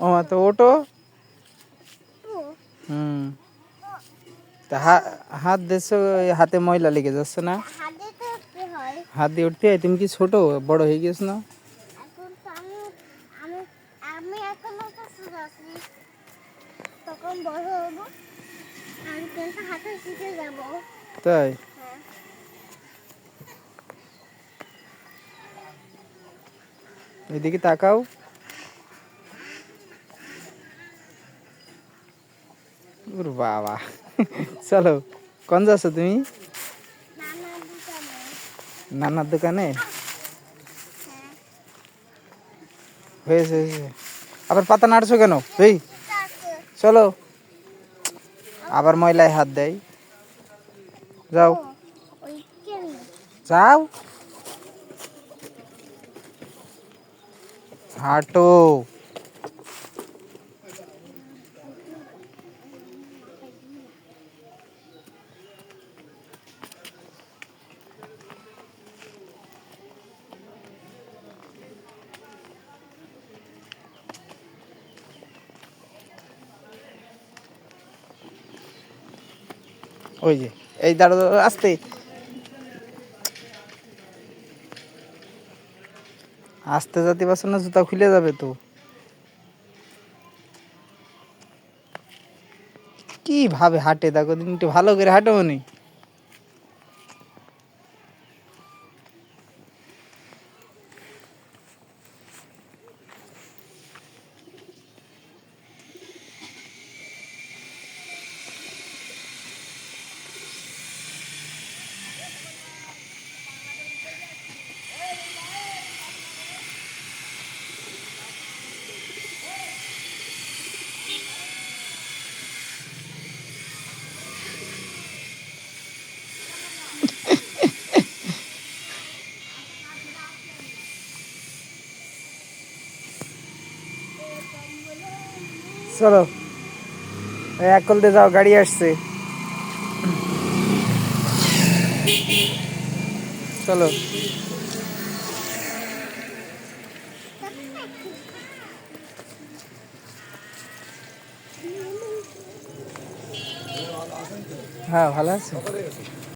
ও তো ওটো তা হাত দিচ্ছ, হাতে ময়লা লেগে যাচ্ছে না? হাত দিয়ে উঠতে হয়। তুমি কি ছোট, বড় হয়ে গেছ না? তাই এদিকে তাকাও। ওর বাবা, চলো। কোন যাচ্ছ তুমি? নানার দোকানে। হয়েছে হয়েছে। আবার পাতা নাড়ছো কেন? এই চলো। আবার ময়লায় হাত দেয়। যাও যাও, হাঁটো। ওই যে এই দাঁড়ো, আসতে আস্তে যেতে পারছো না? জুতা খুলে যাবে তো। কি ভাবে হাঁটে দেখো, দিন একটু ভালো করে হাঁটো নি। চলো এক কলতে যাও, গাড়ি আসছে। চলো। হ্যাঁ ভালো আছে।